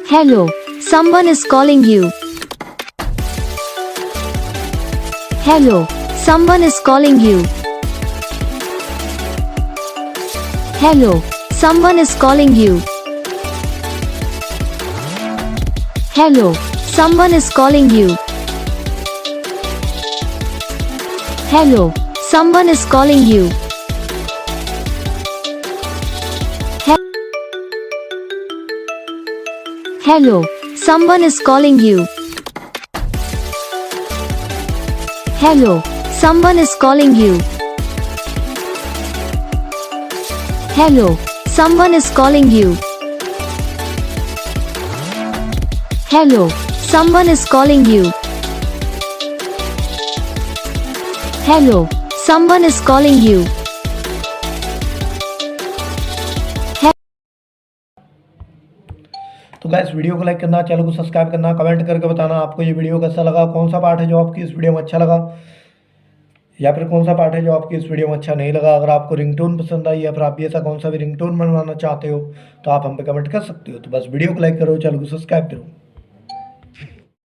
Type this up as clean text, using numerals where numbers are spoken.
Hello, someone is calling you. Hello, someone is calling you. Hello, someone is calling you. Hello, someone is calling you. Hello, someone is calling you. Hello, someone is calling you. Hello, someone is calling you. Hello, someone is calling you. Hello, someone is calling you. Hello, someone is calling you. तो guys video को like करना, channel को subscribe करना, comment करके बताना आपको ये video कैसा लगा, कौन सा पार्ट है जो आपकी इस वीडियो में अच्छा लगा या फिर कौन सा पार्ट है जो आपकी इस वीडियो में अच्छा नहीं लगा। अगर आपको रिंगटोन पसंद आई या फिर आप भी ऐसा कौन सा भी रिंगटोन बनवाना चाहते हो तो आप हम पे कमेंट कर सकते हो। तो बस वीडियो को लाइक करो, चैनल को सब्सक्राइब करो।